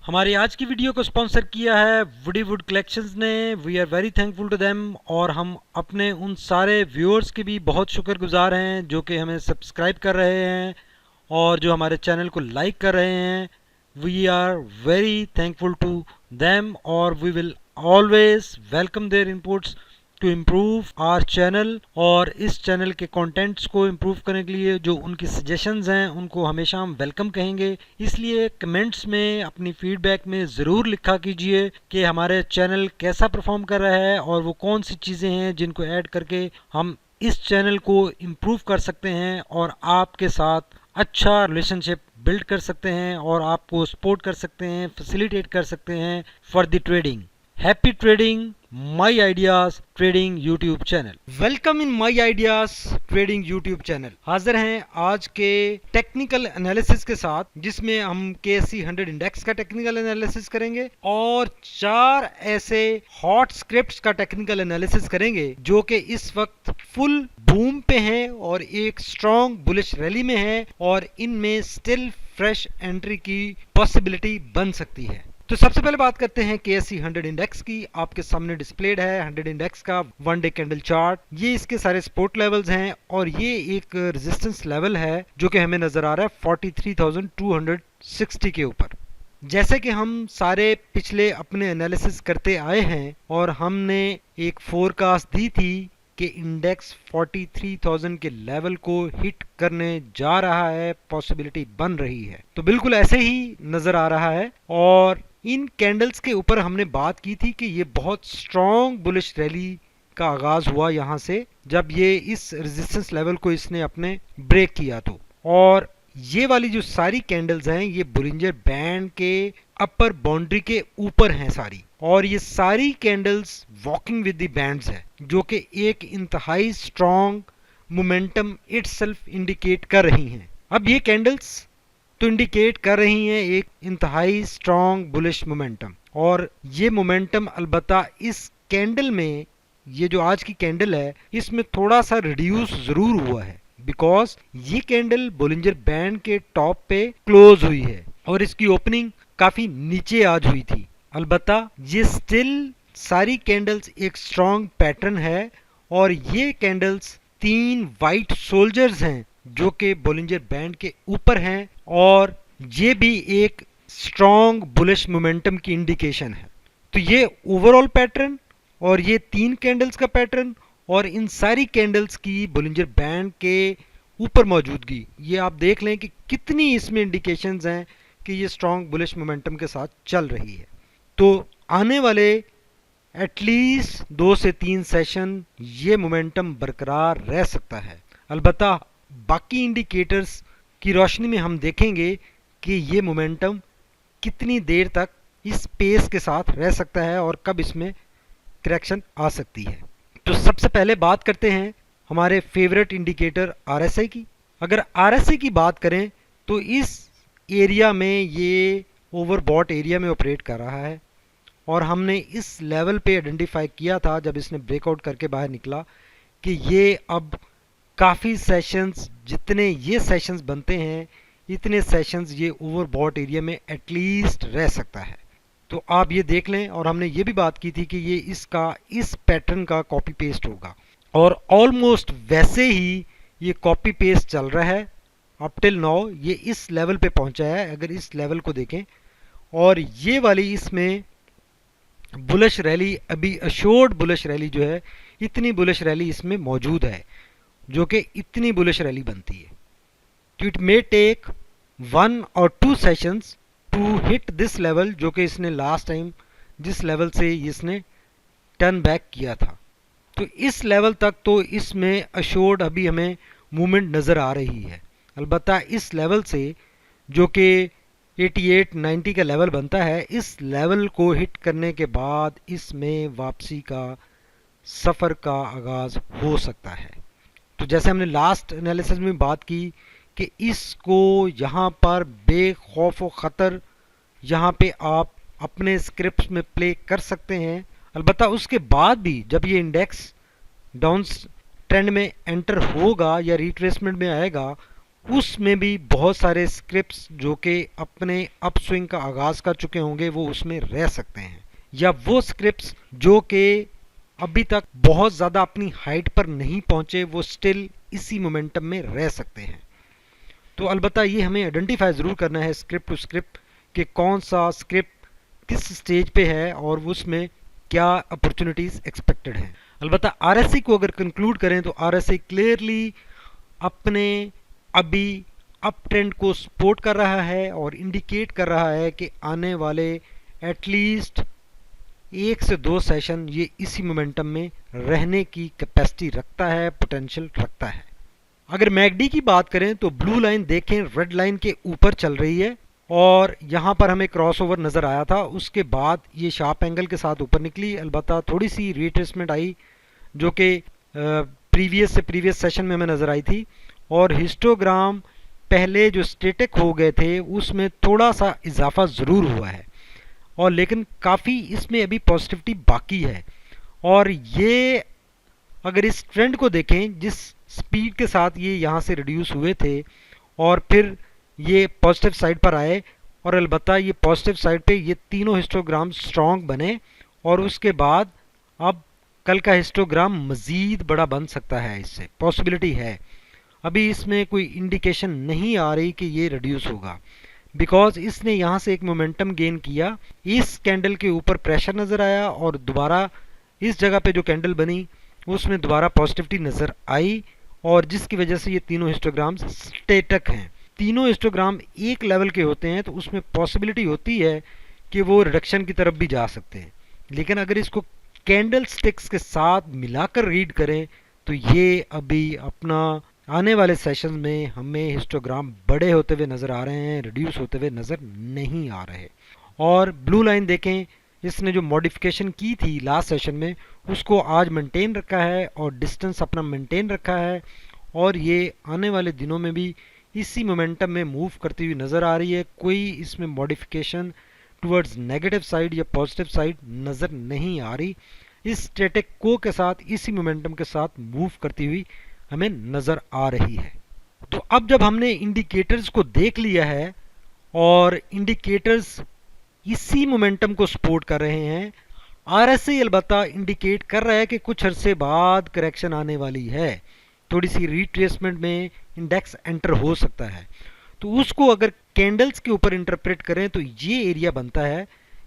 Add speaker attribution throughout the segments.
Speaker 1: हमारी आज की वीडियो को स्पॉन्सर किया है वुडी वुड कलेक्शंस ने। We are very thankful to them और हम अपने उन सारे व्यूअर्स के भी बहुत शुक्रगुजार हैं जो कि हमें सब्सक्राइब कर रहे हैं और जो हमारे चैनल को लाइक कर रहे हैं। We are very thankful to them और we will always welcome their inputs to improve our channel. और इस चैनल के कंटेंट्स को इम्प्रूव करने के लिए जो उनकी सजेशंस हैं उनको हमेशा हम वेलकम कहेंगे। इसलिए कमेंट्स में अपनी फीडबैक में ज़रूर लिखा कीजिए कि हमारे चैनल कैसा परफॉर्म कर रहा है और वो कौन सी चीज़ें हैं जिनको ऐड करके हम इस चैनल को इम्प्रूव कर सकते हैं और आपके साथ अच्छा रिलेशनशिप बिल्ड कर सकते हैं और आपको सपोर्ट कर सकते हैं, फैसिलिटेट कर सकते हैं for the trading. Happy trading my ideas trading YouTube channel. Welcome in my ideas trading YouTube channel. हाजिर हैं आज के टेक्निकल एनालिसिस के साथ जिसमें हम KSE 100 इंडेक्स का टेक्निकल एनालिसिस करेंगे और 4 ऐसे हॉट स्क्रिप्ट्स का टेक्निकल एनालिसिस करेंगे जो कि इस वक्त फुल बूम पे हैं और एक स्ट्रॉन्ग बुलिश रैली में है और इनमें स्टिल फ्रेश एंट्री की पॉसिबिलिटी बन सकती है। तो सबसे पहले बात करते हैं KSE 100 इंडेक्स की। आपके सामने डिस्प्लेड है 100 इंडेक्स का 1 डे कैंडल चार्ट। ये इसके सारे सपोर्ट लेवल्स हैं और ये एक रेजिस्टेंस लेवल है जो कि हमें नजर आ रहा है 43,260 के ऊपर। जैसे कि हम सारे पिछले अपने एनालिसिस करते आए हैं और हमने एक फोरकास्ट दी थी कि इंडेक्स 43,000 के लेवल को हिट करने जा रहा है, पॉसिबिलिटी बन रही है। तो बिल्कुल ऐसे ही नजर आ रहा है और इन कैंडल्स के ऊपर हमने बात की थी कि ये बहुत स्ट्रॉन्ग बुलिश रैली का आगाज हुआ यहाँ से जब ये इस रेजिस्टेंस लेवल को इसने अपने ब्रेक किया। तो और ये वाली जो सारी कैंडल्स हैं ये बोलिंजर बैंड के अपर बाउंड्री के ऊपर हैं सारी, और ये सारी candles walking with the bands है जो कि एक इंतहाई स्ट्रॉन्ग मोमेंटम इटसेल्फ इंडिकेट कर रही हैं। अब ये कैंडल्स तो इंडिकेट कर रही हैं एक इंतहाई स्ट्रॉन्ग बुलिश मोमेंटम, और ये मोमेंटम अलबत्ता इस कैंडल में, ये जो आज की कैंडल है इसमें थोड़ा सा रिड्यूस जरूर हुआ है बिकॉज ये कैंडल बोलिंजर बैंड के टॉप पे क्लोज हुई है और इसकी ओपनिंग काफी नीचे आज हुई थी। अलबत्ता ये स्टिल सारी कैंडल्स एक स्ट्रॉन्ग पैटर्न है और ये कैंडल्स 3 वाइट सोल्जर्स हैं जो कि बोलिंजर बैंड के ऊपर हैं और ये भी एक स्ट्रॉन्ग बुलिश मोमेंटम की इंडिकेशन है। तो ये ओवरऑल पैटर्न और ये 3 कैंडल्स का पैटर्न और इन सारी कैंडल्स की बोलिंजर बैंड के ऊपर मौजूदगी, ये आप देख लें कि कितनी इसमें इंडिकेशंस हैं कि ये स्ट्रॉन्ग बुलिश मोमेंटम के साथ चल रही है। तो आने वाले एटलीस्ट 2 से 3 सेशन ये मोमेंटम बरकरार रह सकता है। अलबत्ता बाकी इंडिकेटर्स की रोशनी में हम देखेंगे कि ये मोमेंटम कितनी देर तक इस पेस के साथ रह सकता है और कब इसमें करेक्शन आ सकती है। तो सबसे पहले बात करते हैं हमारे फेवरेट इंडिकेटर RSI की। अगर RSI की बात करें तो इस एरिया में ये ओवरबॉट एरिया में ऑपरेट कर रहा है और हमने इस लेवल पे आइडेंटिफाई किया था जब इसने ब्रेकआउट करके बाहर निकला कि ये अब काफ़ी सेशंस, जितने ये सेशंस बनते हैं इतने सेशंस ये ओवरबॉट एरिया में एटलीस्ट रह सकता है। तो आप ये देख लें, और हमने ये भी बात की थी कि ये इसका इस पैटर्न का कॉपी पेस्ट होगा और ऑलमोस्ट वैसे ही ये कॉपी पेस्ट चल रहा है। अप टिल नाउ ये इस लेवल पे पहुंचा है, अगर इस लेवल को देखें, और ये वाली इसमें बुलिश रैली, अभी अश्योर्ड बुलिश रैली जो है, इतनी बुलिश रैली इसमें मौजूद है जो कि इतनी बुलिश रैली बनती है। तो इट मे टेक 1 और 2 sessions to hit this level जो कि इसने लास्ट टाइम जिस लेवल से इसने टर्न बैक किया था। तो इस लेवल तक तो इसमें अश्योर्ड अभी हमें मूवमेंट नज़र आ रही है। अलबत्ता इस लेवल से जो कि 88-90 का लेवल बनता है, इस लेवल को हिट करने के बाद इसमें वापसी का सफ़र का आगाज़ हो सकता है। तो जैसे हमने लास्ट एनालिसिस में बात की कि इसको यहाँ पर बेखौफ व ख़तर यहाँ पे आप अपने स्क्रिप्ट्स में प्ले कर सकते हैं। अलबत्ता उसके बाद भी जब ये इंडेक्स डाउन ट्रेंड में एंटर होगा या रिट्रेसमेंट में आएगा, उसमें भी बहुत सारे स्क्रिप्ट्स जो कि अपने अपस्विंग का आगाज कर चुके होंगे वो उसमें रह सकते हैं, या वो स्क्रिप्ट्स जो कि अभी तक बहुत ज़्यादा अपनी हाइट पर नहीं पहुंचे वो स्टिल इसी मोमेंटम में रह सकते हैं। तो अलबत्ता ये हमें आइडेंटिफाई ज़रूर करना है स्क्रिप्ट टू स्क्रिप्ट कि कौन सा स्क्रिप्ट किस स्टेज पे है और उसमें क्या अपॉर्चुनिटीज़ एक्सपेक्टेड हैं। अलबत्ता आरएससी को अगर कंक्लूड करें तो आरएससी क्लियरली अपने अभी अप ट्रेंड को सपोर्ट कर रहा है और इंडिकेट कर रहा है कि आने वाले एटलीस्ट 1 से 2 सेशन ये इसी मोमेंटम में रहने की कैपेसिटी रखता है, पोटेंशियल रखता है। अगर मैकडी की बात करें तो ब्लू लाइन देखें रेड लाइन के ऊपर चल रही है और यहाँ पर हमें क्रॉसओवर नज़र आया था, उसके बाद ये शार्प एंगल के साथ ऊपर निकली। अलबत्ता थोड़ी सी रिट्रेसमेंट आई जो कि प्रीवियस सेशन में हमें नज़र आई थी, और हिस्टोग्राम पहले जो स्टेटिक हो गए थे उसमें थोड़ा सा इजाफा ज़रूर हुआ है, और लेकिन काफ़ी इसमें अभी पॉजिटिविटी बाकी है। और ये अगर इस ट्रेंड को देखें जिस स्पीड के साथ ये यहाँ से रिड्यूस हुए थे और फिर ये पॉजिटिव साइड पर आए, और अलबत्ता ये पॉजिटिव साइड पे ये तीनों हिस्टोग्राम स्ट्रॉन्ग बने, और उसके बाद अब कल का हिस्टोग्राम मज़ीद बड़ा बन सकता है, इससे पॉसिबिलिटी है। अभी इसमें कोई इंडिकेशन नहीं आ रही कि ये रिड्यूस होगा, बिकॉज इसने यहाँ से एक मोमेंटम गेन किया, इस कैंडल के ऊपर प्रेशर नज़र आया और दोबारा इस जगह पे जो कैंडल बनी उसमें दोबारा पॉजिटिविटी नज़र आई, और जिसकी वजह से ये तीनों हिस्टोग्राम्स स्टेटक हैं। तीनों हिस्टोग्राम एक लेवल के होते हैं तो उसमें पॉसिबिलिटी होती है कि वो रिडक्शन की तरफ भी जा सकते हैं, लेकिन अगर इसको कैंडल स्टिक्स के साथ मिलाकर रीड करें तो ये अभी अपना आने वाले सेशन में हमें हिस्टोग्राम बड़े होते हुए नज़र आ रहे हैं, रिड्यूस होते हुए नज़र नहीं आ रहे। और ब्लू लाइन देखें, इसने जो मॉडिफिकेशन की थी लास्ट सेशन में उसको आज मेंटेन रखा है और डिस्टेंस अपना मेंटेन रखा है, और ये आने वाले दिनों में भी इसी मोमेंटम में मूव करती हुई नज़र आ रही है। कोई इसमें मॉडिफिकेशन टुवर्ड्स नेगेटिव साइड या पॉजिटिव साइड नज़र नहीं आ रही, इस स्टैटिक को के साथ इसी मोमेंटम के साथ मूव करती हुई हमें नज़र आ रही है। तो अब जब हमने इंडिकेटर्स को देख लिया है और इंडिकेटर्स इसी मोमेंटम को सपोर्ट कर रहे हैं, आरएसआई अलबत्ता इंडिकेट कर रहा है कि कुछ अरसे बाद करेक्शन आने वाली है, थोड़ी सी रिट्रेसमेंट में इंडेक्स एंटर हो सकता है। तो उसको अगर कैंडल्स के ऊपर इंटरप्रेट करें तो ये एरिया बनता है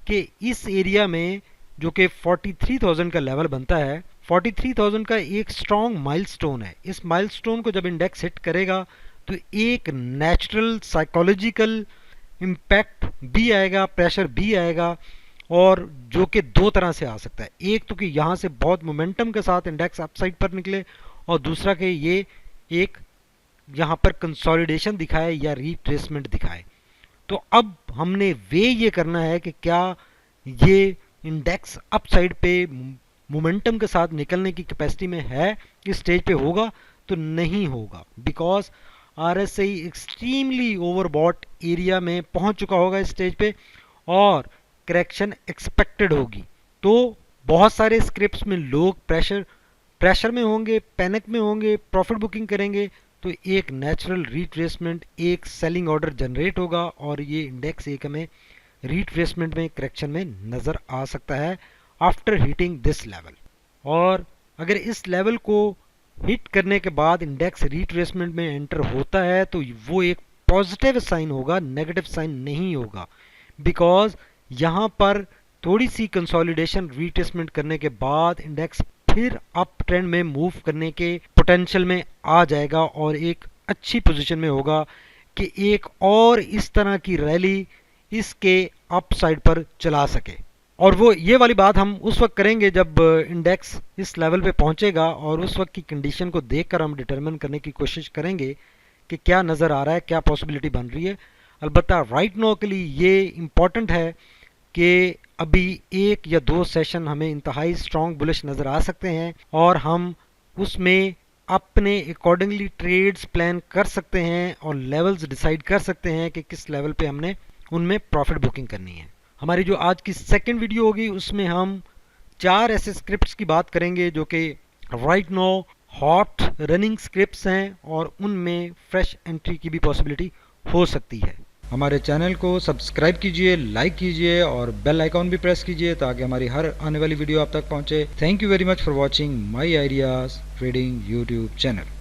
Speaker 1: कि इस एरिया में जो कि 43,000 का लेवल बनता है, 43,000 का एक स्ट्रॉन्ग माइलस्टोन है। इस माइलस्टोन को जब इंडेक्स हिट करेगा तो एक नेचुरल साइकोलॉजिकल इम्पैक्ट भी आएगा, प्रेशर भी आएगा, और जो कि दो तरह से आ सकता है। एक तो कि यहाँ से बहुत मोमेंटम के साथ इंडेक्स अपसाइड पर निकले, और दूसरा कि ये एक यहाँ पर कंसोलिडेशन दिखाए या रिट्रेसमेंट दिखाए। तो अब हमने वे ये करना है कि क्या ये इंडेक्स अपसाइड पे मोमेंटम के साथ निकलने की कैपेसिटी में है, इस स्टेज पे होगा तो नहीं होगा, because RSI extremely overbought area में पहुंच चुका होगा इस स्टेज पे, और करेक्शन एक्सपेक्टेड होगी। तो बहुत सारे स्क्रिप्ट्स में लोग प्रेशर में होंगे, पैनिक में होंगे, प्रॉफिट बुकिंग करेंगे, तो एक नेचुरल रिट्रेसमेंट, एक सेलिंग ऑर्डर जनरेट होगा, और ये इंडेक्स एक हमें रिट्रेसमेंट में, करेक्शन में नज़र आ सकता है आफ्टर हिटिंग दिस लेवल। और अगर इस लेवल को हिट करने के बाद इंडेक्स रिट्रेसमेंट में एंटर होता है तो वो एक पॉजिटिव साइन होगा, नेगेटिव साइन नहीं होगा, बिकॉज यहाँ पर थोड़ी सी कंसोलिडेशन रिट्रेसमेंट करने के बाद इंडेक्स फिर अप ट्रेंड में मूव करने के पोटेंशियल में आ जाएगा और एक अच्छी पोजीशन में होगा कि एक और इस तरह की रैली इसके अप साइड पर चला सके। और वो ये वाली बात हम उस वक्त करेंगे जब इंडेक्स इस लेवल पे पहुंचेगा, और उस वक्त की कंडीशन को देखकर हम डिटरमिन करने की कोशिश करेंगे कि क्या नज़र आ रहा है, क्या पॉसिबिलिटी बन रही है। अलबत्ता राइट नाउ के लिए ये इम्पॉर्टेंट है कि अभी 1 या 2 सेशन हमें इंतहाई स्ट्रॉन्ग बुलिश नज़र आ सकते हैं, और हम उसमें अपने अकॉर्डिंगली ट्रेड्स प्लान कर सकते हैं और लेवल्स डिसाइड कर सकते हैं कि किस लेवल पे हमने उनमें प्रॉफिट बुकिंग करनी है। हमारी जो आज की सेकंड वीडियो होगी उसमें हम 4 ऐसे स्क्रिप्ट्स की बात करेंगे जो कि right now hot running scripts हैं और उनमें फ्रेश एंट्री की भी पॉसिबिलिटी हो सकती है। हमारे चैनल को सब्सक्राइब कीजिए, लाइक कीजिए और बेल आइकॉन भी प्रेस कीजिए ताकि हमारी हर आने वाली वीडियो आप तक पहुंचे। Thank you very much for watching my ideas trading YouTube channel.